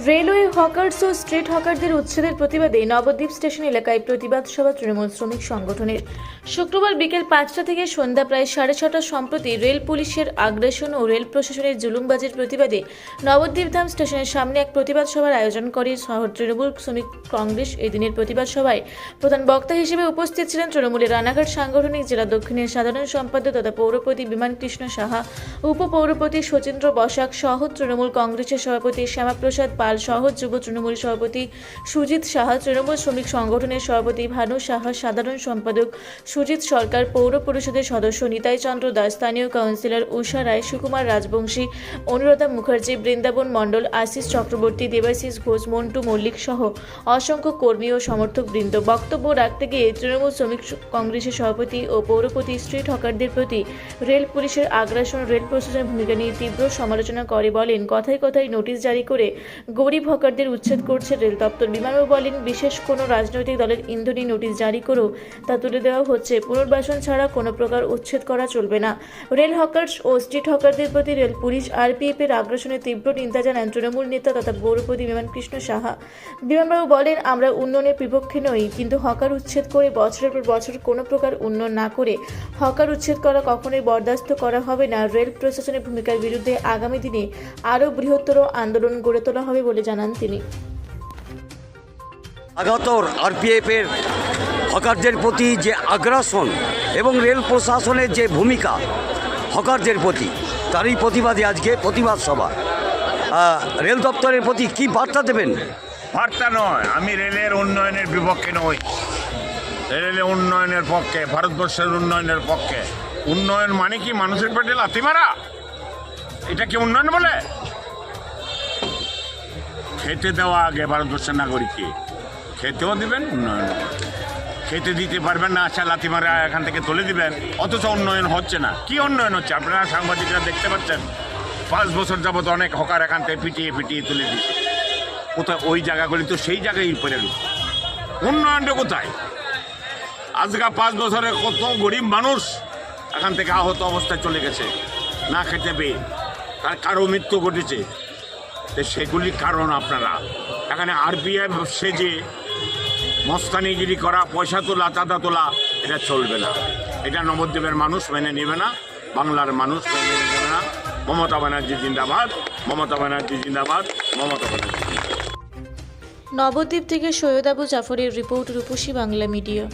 Railway hawkers ও street হকারদের উচ্ছেদের প্রতিবাদে নবদ্বীপ স্টেশন এলাকায় প্রতিবাদ সভা তৃণমূল শ্রমিক সংগঠনের। শুক্রবার বিকেল 5টা থেকে সন্ধ্যা প্রায় 6:30 সম্প্রতি রেল পুলিশের আগ্রাসন ও রেল প্রশাসনের জুলুমবাজির প্রতিবাদে নবদ্বীপ ধাম স্টেশনের সামনে এক প্রতিবাদ সভার আয়োজন করে শহর তৃণমূল শ্রমিক কংগ্রেস। এই দিনের প্রতিবাদ সভায় প্রধান বক্তা হিসেবে উপস্থিত ছিলেন তৃণমূলের রানাঘাট সাংগঠনিক জেলা দক্ষিণের সাধারণ সম্পাদক তথা পৌরপতি বিমান কৃষ্ণ সাহা, উপপৌরপতি শচীন্দ্র বসাক সহ তৃণমূল কংগ্রেসের সভাপতি শ্যামাপ্রসাদ পাল সহ যুব তৃণমূল সভাপতি সুজিত সাহা, তৃণমূল শ্রমিক সংগঠনের সভাপতি ভানু সাহা, সাধারণ সম্পাদক সুজিত সরকার, পৌর পরিষদের সদস্য নিতাই চন্দ্র দাস, স্থানীয় কাউন্সিলর উষা রায়, সুকুমার রাজবংশী, অনুরাধা মুখার্জি, বৃন্দাবন মণ্ডল, আশিস চক্রবর্তী, দেবাশিস ঘোষ, মন্টু মল্লিক সহ অসংখ্য কর্মী ও সমর্থক বৃন্দ বক্তব্য রাখতে গিয়ে তৃণমূল শ্রমিক কংগ্রেসের সভাপতি ও পৌরপতি স্ট্রিট হকারদের প্রতি রেল পুলিশের আগ্রাসন, রেল প্রশাসনের ভূমিকা নিয়ে তীব্র সমালোচনা করে বলেন, কথায় কথায় নোটিশ জারি করে গরিব হকারদের উচ্ছেদ করছে রেল দপ্তর। বিমানবাবু বলেন, বিশেষ কোনো রাজনৈতিক দলের ইন্ধনী নোটিশ জারি করেও তা তুলে দেওয়া হচ্ছে। পুনর্বাসন ছাড়া কোনো প্রকার উচ্ছেদ করা চলবে না। রেল হকার্স ও স্ট্রিট হকারদের প্রতি রেল পুলিশ আরপিএফ এর আগ্রাসনের তীব্র নিন্দা জানান তৃণমূল নেতা তথা পৌরপতি বিমান কৃষ্ণ সাহা। বিমানবাবু বলেন, আমরা উন্নয়নের বিপক্ষে নই, কিন্তু হকার উচ্ছেদ করে বছরের পর বছর কোনো প্রকার উন্নয়ন না করে হকার উচ্ছেদ করা কখনোই বরদাস্ত করা হবে না। রেল প্রশাসনের ভূমিকার বিরুদ্ধে আগামী দিনে আরও বৃহত্তর আন্দোলন গড়ে তোলা হবে বলে জানান তিনি। লাগাতার আরপিএফ এর হকারদের প্রতি যে আগ্রাসন এবং রেল প্রশাসনের যে ভূমিকা হকারদের প্রতি, তারই প্রতিবাদে আজকে প্রতিবাদ সভা। রেল দপ্তরের প্রতি কি বার্তা দেবেন? বার্তা নয়, আমি রেলের উন্নয়নের বিপক্ষে নই, রেলের উন্নয়নের পক্ষে, ভারতবর্ষের উন্নয়নের পক্ষে। উন্নয়ন মানে কি মানুষের পেটে লাথি মারা? এটা কি উন্নয়ন বলে? খেতে দেওয়া আগে ভারতবর্ষের নাগরিককে, খেতেও দিবেন, উন্নয়ন খেতে দিতে পারবেন না, আচ্ছা লাথি মারা এখান থেকে তুলে দিবেন, অথচ উন্নয়ন হচ্ছে না। কি উন্নয়ন হচ্ছে? আপনারা সাংবাদিকরা দেখতে পাচ্ছেন, 5 বছর যাবত অনেক হকার এখান থেকে পিটিয়ে পিটিয়ে তুলে দিচ্ছে। কোথায় ওই জায়গাগুলি? তো সেই জায়গায় পড়ে রয়েছে, উন্নয়নটা কোথায়? আজকে 5 বছরে কত গরিব মানুষ এখান থেকে আহত অবস্থায় চলে গেছে, না খেতে পেয়ে, কারো মৃত্যু ঘটেছে। তো সেগুলি কারণ আপনারা এখানে আরপিএফ সেজে মস্তানিগিরি করা, পয়সা তোলা, চাঁদা তোলা, এটা চলবে না। এটা নবদ্বীপের মানুষ মেনে নেবে না, বাংলার মানুষ মেনে নেবে না। মমতা ব্যানার্জি জিন্দাবাদ, মমতা ব্যানার্জি জিন্দাবাদ, মমতা ব্যানার্জি। নবদ্বীপ থেকে সৈয়দ আবু জাফরের রিপোর্ট, রূপসী বাংলা মিডিয়া।